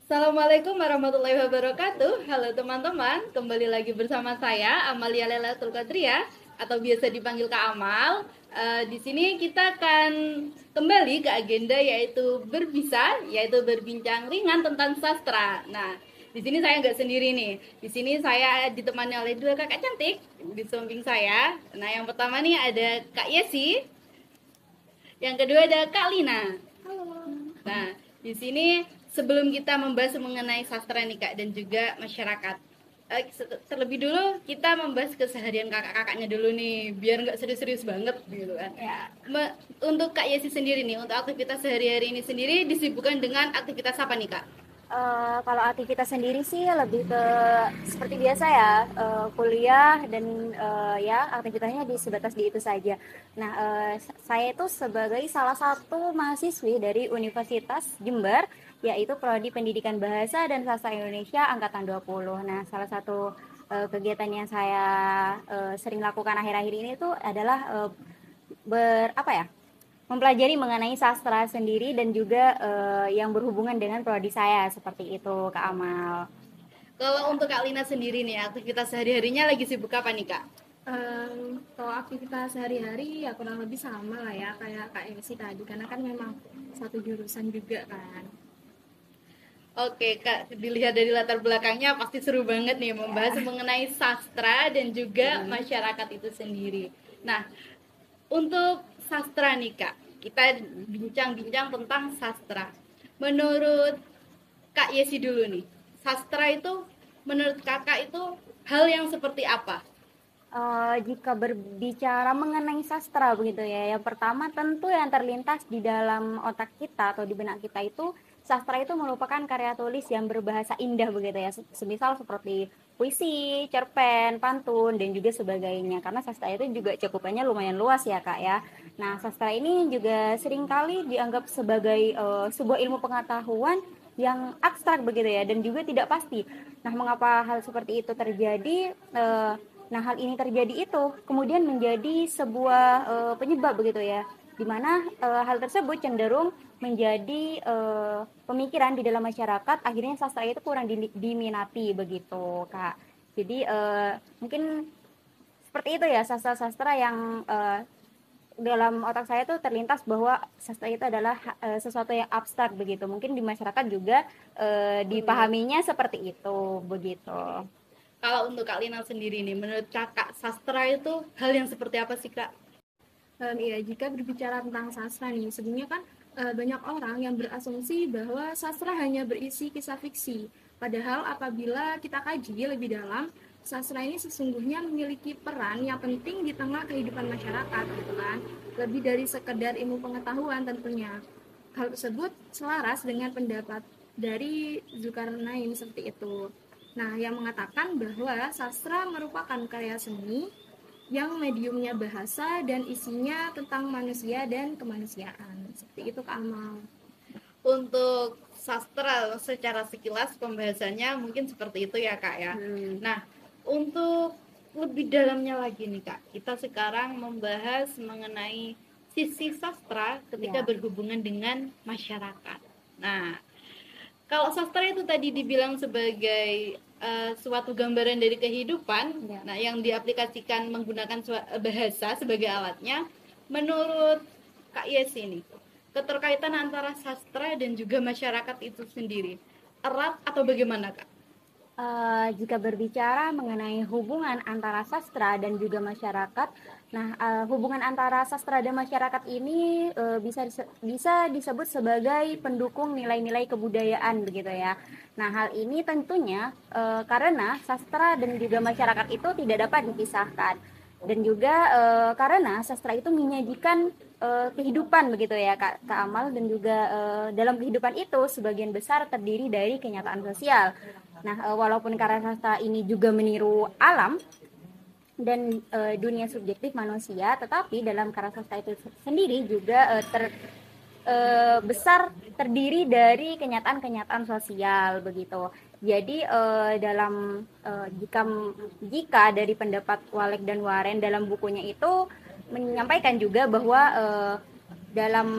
Assalamualaikum warahmatullahi wabarakatuh. Halo teman-teman, kembali lagi bersama saya Amalia Lailatul Qadriyah atau biasa dipanggil Kak Amal. Di sini kita akan kembali ke agenda yaitu berbisa, yaitu berbincang ringan tentang sastra. Nah, di sini saya nggak sendiri nih. Di sini saya ditemani oleh dua kakak cantik di samping saya. Nah, yang pertama nih ada Kak Yesi, yang kedua ada Kak Lina. Nah, di sini sebelum kita membahas mengenai sastra nih Kak dan juga masyarakat, terlebih dulu kita membahas keseharian kakak-kakaknya dulu nih, biar nggak serius-serius banget gitu kan. Ya, Untuk Kak Yesi sendiri nih, untuk aktivitas sehari-hari ini sendiri disibukkan dengan aktivitas apa nih Kak? kalau aktivitas sendiri sih lebih ke seperti biasa ya, kuliah dan ya aktivitasnya sebatas di itu saja. Nah, saya itu sebagai salah satu mahasiswi dari Universitas Jember, yaitu Prodi Pendidikan Bahasa dan Sastra Indonesia angkatan 20. Nah, salah satu kegiatan yang saya sering lakukan akhir-akhir ini tuh adalah apa ya? Mempelajari mengenai sastra sendiri dan juga yang berhubungan dengan prodi saya seperti itu, Kak Amal. Kalau untuk Kak Lina sendiri nih, aktivitas sehari-harinya lagi sibuk apa nih Kak? Kalau aktivitas sehari-hari ya kurang lebih sama lah ya kayak Kak Elsi tadi karena kan memang satu jurusan juga kan. Oke Kak, dilihat dari latar belakangnya pasti seru banget nih membahas mengenai sastra dan juga masyarakat itu sendiri. Nah, untuk sastra nih Kak, kita bincang-bincang tentang sastra. Menurut Kak Yesi dulu nih, sastra itu menurut Kakak itu hal yang seperti apa? Jika berbicara mengenai sastra begitu ya, yang pertama tentu yang terlintas di dalam otak kita atau di benak kita itu sastra itu merupakan karya tulis yang berbahasa indah begitu ya, semisal seperti puisi, cerpen, pantun dan juga sebagainya. Karena sastra itu juga cakupannya lumayan luas ya kak ya. Nah sastra ini juga seringkali dianggap sebagai sebuah ilmu pengetahuan yang abstrak begitu ya dan juga tidak pasti. Nah mengapa hal seperti itu terjadi? Nah, hal ini terjadi itu kemudian menjadi sebuah penyebab begitu ya, di mana hal tersebut cenderung menjadi pemikiran di dalam masyarakat, akhirnya sastra itu kurang diminati begitu, Kak. Jadi mungkin seperti itu ya sastra-sastra yang dalam otak saya tuh terlintas bahwa sastra itu adalah sesuatu yang abstrak begitu. Mungkin di masyarakat juga Benar. dipahaminya seperti itu begitu. Kalau untuk Kak Lina sendiri nih, menurut Kakak sastra itu hal yang seperti apa sih Kak? Iya, jika berbicara tentang sastra nih, sebenarnya kan banyak orang yang berasumsi bahwa sastra hanya berisi kisah fiksi. Padahal apabila kita kaji lebih dalam, sastra ini sesungguhnya memiliki peran yang penting di tengah kehidupan masyarakat, gitu kan. Lebih dari sekedar ilmu pengetahuan tentunya. Hal tersebut selaras dengan pendapat dari Zulkarnain seperti itu. Nah, yang mengatakan bahwa sastra merupakan karya seni yang mediumnya bahasa dan isinya tentang manusia dan kemanusiaan. Seperti itu Kak Amal. Untuk sastra secara sekilas pembahasannya mungkin seperti itu ya Kak ya. Nah, untuk lebih dalamnya lagi nih Kak, kita sekarang membahas mengenai sisi sastra ketika Ya. berhubungan dengan masyarakat. Nah, kalau sastra itu tadi dibilang sebagai suatu gambaran dari kehidupan, Ya. nah yang diaplikasikan menggunakan bahasa sebagai alatnya, menurut Kak Yes ini, keterkaitan antara sastra dan juga masyarakat itu sendiri erat atau bagaimana Kak? Jika berbicara mengenai hubungan antara sastra dan juga masyarakat, nah hubungan antara sastra dan masyarakat ini bisa disebut sebagai pendukung nilai-nilai kebudayaan begitu ya. Nah hal ini tentunya karena sastra dan juga masyarakat itu tidak dapat dipisahkan dan juga karena sastra itu menyajikan kehidupan begitu ya Kak Amal dan juga dalam kehidupan itu sebagian besar terdiri dari kenyataan sosial. Nah, walaupun karya sastra ini juga meniru alam dan dunia subjektif manusia, tetapi dalam karya sastra itu sendiri juga besar terdiri dari kenyataan-kenyataan sosial begitu. Jadi dalam jika dari pendapat Walek dan Waren dalam bukunya itu menyampaikan juga bahwa dalam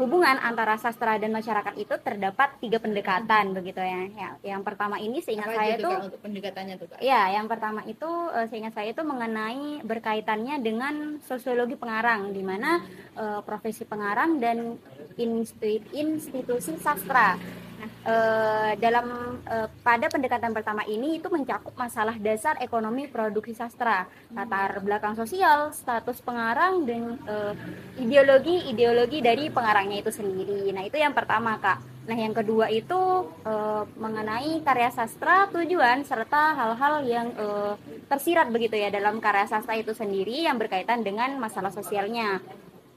hubungan antara sastra dan masyarakat itu terdapat 3 pendekatan begitu ya. Yang pertama ini seingat Apa saya aja tuh, tuh Kak, untuk pendekatannya tuh, Kak? ya, yang pertama itu seingat saya itu mengenai berkaitannya dengan sosiologi pengarang, di mana profesi pengarang dan institusi sastra. Nah, pada pendekatan pertama ini itu mencakup masalah dasar ekonomi produksi sastra, latar belakang sosial, status pengarang, dan ideologi dari pengarangnya itu sendiri. Nah, itu yang pertama, Kak. Nah, yang kedua itu mengenai karya sastra, tujuan serta hal-hal yang tersirat begitu ya dalam karya sastra itu sendiri yang berkaitan dengan masalah sosialnya.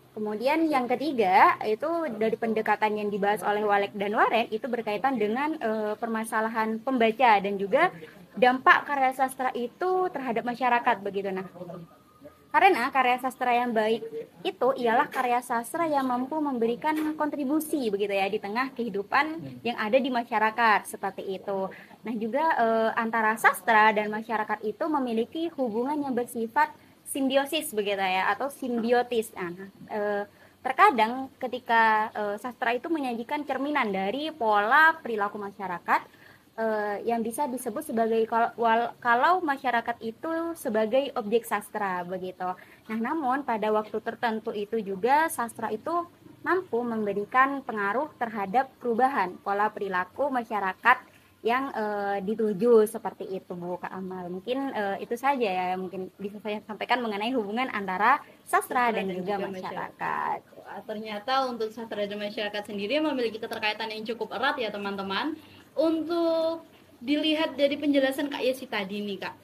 Kemudian yang ketiga itu dari pendekatan yang dibahas oleh Walek dan Waren itu berkaitan dengan permasalahan pembaca dan juga dampak karya sastra itu terhadap masyarakat begitu. Nah, karena karya sastra yang baik itu ialah karya sastra yang mampu memberikan kontribusi begitu ya di tengah kehidupan yang ada di masyarakat seperti itu. Nah, juga antara sastra dan masyarakat itu memiliki hubungan yang bersifat simbiosis begitu ya atau simbiotis. Nah, terkadang ketika sastra itu menyajikan cerminan dari pola perilaku masyarakat yang bisa disebut sebagai kalau masyarakat itu sebagai objek sastra begitu. Nah, namun pada waktu tertentu itu juga sastra itu mampu memberikan pengaruh terhadap perubahan pola perilaku masyarakat yang dituju seperti itu, Bu Kak Amal. Mungkin itu saja ya mungkin bisa saya sampaikan mengenai hubungan antara sastra dan juga masyarakat. Ternyata untuk sastra dan masyarakat sendiri memiliki keterkaitan yang cukup erat ya teman-teman. Untuk dilihat dari penjelasan Kak Yesi tadi nih, Kak,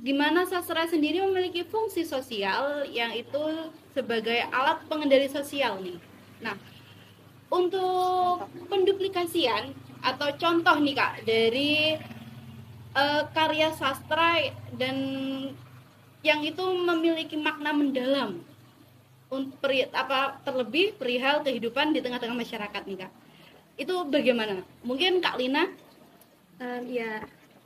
gimana sastra sendiri memiliki fungsi sosial yang itu sebagai alat pengendali sosial nih. Nah, untuk penduplikasian atau contoh nih Kak dari karya sastra dan yang itu memiliki makna mendalam terlebih perihal kehidupan di tengah-tengah masyarakat nih Kak. Itu bagaimana? Mungkin Kak Lina?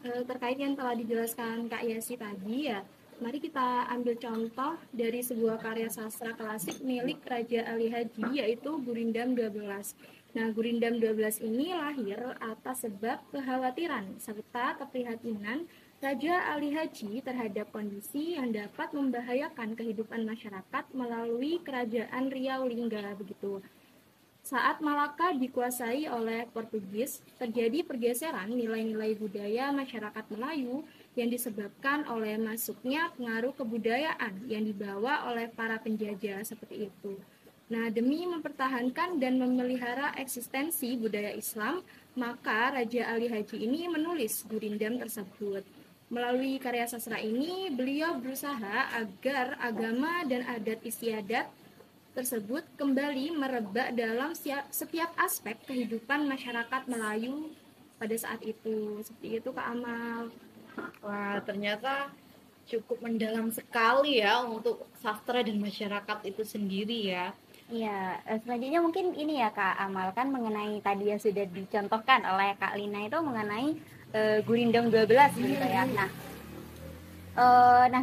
Terkait yang telah dijelaskan Kak Yesi tadi ya, mari kita ambil contoh dari sebuah karya sastra klasik milik Raja Ali Haji, yaitu Gurindam 12. Nah, Gurindam 12 ini lahir atas sebab kekhawatiran serta keprihatinan Raja Ali Haji terhadap kondisi yang dapat membahayakan kehidupan masyarakat melalui kerajaan Riau Lingga begitu. Saat Malaka dikuasai oleh Portugis, terjadi pergeseran nilai-nilai budaya masyarakat Melayu yang disebabkan oleh masuknya pengaruh kebudayaan yang dibawa oleh para penjajah seperti itu. Nah, demi mempertahankan dan memelihara eksistensi budaya Islam, maka Raja Ali Haji ini menulis Gurindam tersebut. Melalui karya sastra ini, beliau berusaha agar agama dan adat istiadat tersebut kembali merebak dalam setiap aspek kehidupan masyarakat Melayu pada saat itu. Seperti itu Kak Amal. Wah, ternyata cukup mendalam sekali ya untuk sastra dan masyarakat itu sendiri ya. Iya, selanjutnya mungkin ini ya Kak Amal kan mengenai tadi yang sudah dicontohkan oleh Kak Lina itu mengenai Gurindam 12 gitu ya. Nah,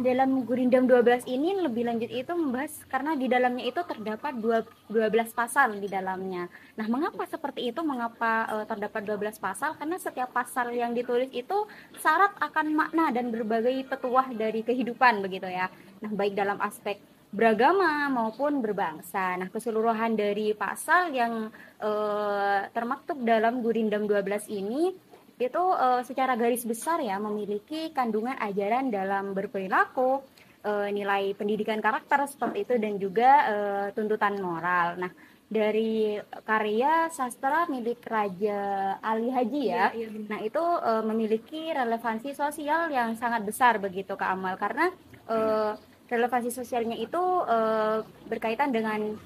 dalam Gurindam 12 ini lebih lanjut itu membahas karena di dalamnya itu terdapat 12 pasal di dalamnya. Nah, mengapa seperti itu? Mengapa terdapat 12 pasal? Karena setiap pasal yang ditulis itu syarat akan makna dan berbagai petuah dari kehidupan begitu ya. Nah, baik dalam aspek beragama maupun berbangsa. Nah, keseluruhan dari pasal yang termaktub dalam Gurindam 12 ini itu secara garis besar ya memiliki kandungan ajaran dalam berperilaku, nilai pendidikan karakter seperti itu dan juga tuntutan moral. Nah, dari karya sastra milik Raja Ali Haji ya, nah itu memiliki relevansi sosial yang sangat besar begitu Kak Amal karena relevansi sosialnya itu berkaitan dengan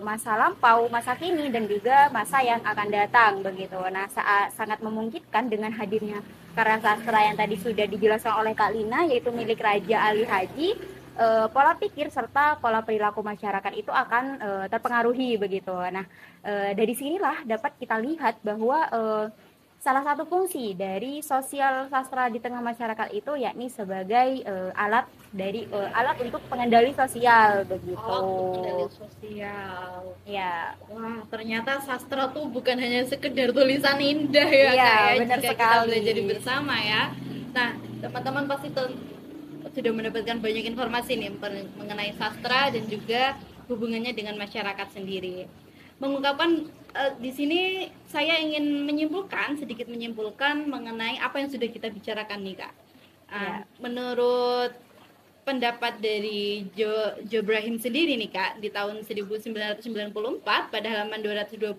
masa lampau, masa kini dan juga masa yang akan datang begitu. Nah, sangat memungkinkan dengan hadirnya karya sastra yang tadi sudah dijelaskan oleh Kak Lina yaitu milik Raja Ali Haji, pola pikir serta pola perilaku masyarakat itu akan terpengaruhi begitu. Nah, dari sinilah dapat kita lihat bahwa salah satu fungsi dari sosial sastra di tengah masyarakat itu yakni sebagai alat untuk pengendali sosial begitu. Alat pengendali sosial. Ya. Wah, ternyata sastra tuh bukan hanya sekedar tulisan indah ya, Iya, Kak, ya, benar jika kita sekali. belajar bersama ya. Nah, teman-teman pasti sudah mendapatkan banyak informasi nih mengenai sastra dan juga hubungannya dengan masyarakat sendiri. Mengungkapkan di sini saya ingin sedikit menyimpulkan mengenai apa yang sudah kita bicarakan nih, Kak. Ya. Menurut pendapat dari Jo Brahim sendiri nih, Kak, di tahun 1994 pada halaman 221,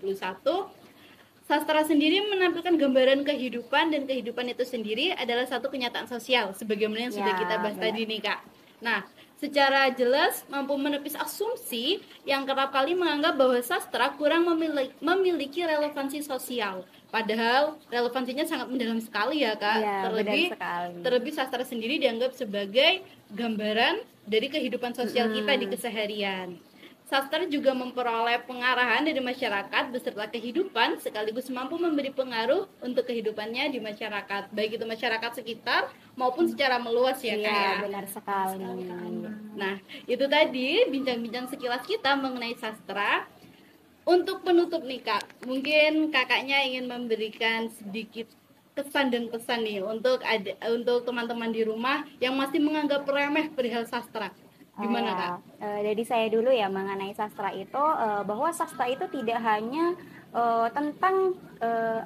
sastra sendiri menampilkan gambaran kehidupan, dan kehidupan itu sendiri adalah satu kenyataan sosial sebagaimana yang sudah kita bahas tadi nih, Kak. Nah, secara jelas mampu menepis asumsi yang kerap kali menganggap bahwa sastra kurang memiliki relevansi sosial. Padahal relevansinya sangat mendalam sekali ya, Kak. Ya, Terlebih sastra sendiri dianggap sebagai gambaran dari kehidupan sosial kita di keseharian. Sastra juga memperoleh pengarahan dari masyarakat beserta kehidupan, sekaligus mampu memberi pengaruh untuk kehidupannya di masyarakat, baik itu masyarakat sekitar maupun secara meluas ya, Kak. Iya, benar sekali. Nah, itu tadi bincang-bincang sekilas kita mengenai sastra. Untuk penutup nih, Kak, mungkin kakaknya ingin memberikan sedikit kesan dan pesan nih untuk teman-teman di rumah yang masih menganggap remeh perihal sastra. Gimana, Kak? Dari saya dulu ya mengenai sastra itu, bahwa sastra itu tidak hanya tentang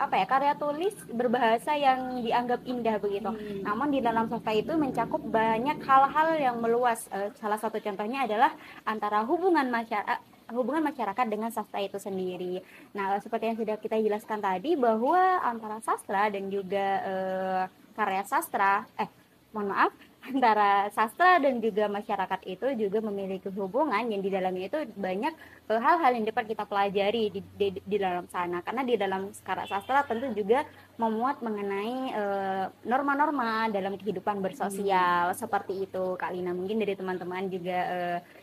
karya tulis berbahasa yang dianggap indah begitu. Namun di dalam sastra itu mencakup banyak hal-hal yang meluas. Salah satu contohnya adalah antara hubungan masyarakat dengan sastra itu sendiri. Nah, seperti yang sudah kita jelaskan tadi, bahwa antara sastra dan juga karya sastra, antara sastra dan juga masyarakat itu juga memiliki hubungan yang di dalamnya itu banyak hal-hal yang dapat kita pelajari di dalam sana, karena di dalam karya sastra tentu juga memuat mengenai norma-norma dalam kehidupan bersosial seperti itu, Kak Lina. Mungkin dari teman-teman juga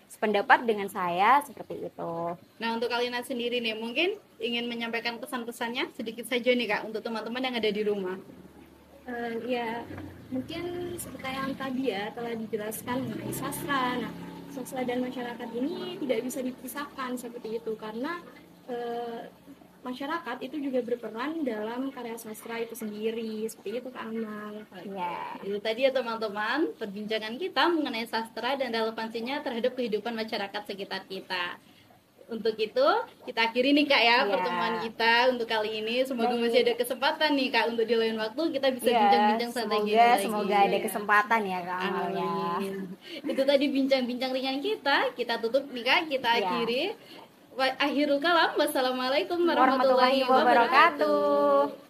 sependapat dengan saya seperti itu. Nah, untuk Kak Lina sendiri nih, mungkin ingin menyampaikan pesan-pesannya sedikit saja nih, Kak, untuk teman-teman yang ada di rumah. Ya, mungkin seperti yang tadi ya telah dijelaskan mengenai sastra. Nah, sastra dan masyarakat ini tidak bisa dipisahkan seperti itu, karena masyarakat itu juga berperan dalam karya sastra itu sendiri, seperti itu, Kak Amal. Ya, itu tadi ya teman-teman perbincangan kita mengenai sastra dan relevansinya terhadap kehidupan masyarakat sekitar kita. Untuk itu kita akhiri nih, Kak, ya pertemuan kita untuk kali ini. Semoga masih ada kesempatan nih, Kak, untuk di lain waktu kita bisa bincang-bincang santai gini lagi. Semoga ada kesempatan ya, Kak Amal ya. Itu tadi bincang-bincang ringan kita tutup nih, Kak, kita akhiri. Akhirul kalam, wassalamualaikum warahmatullahi wabarakatuh.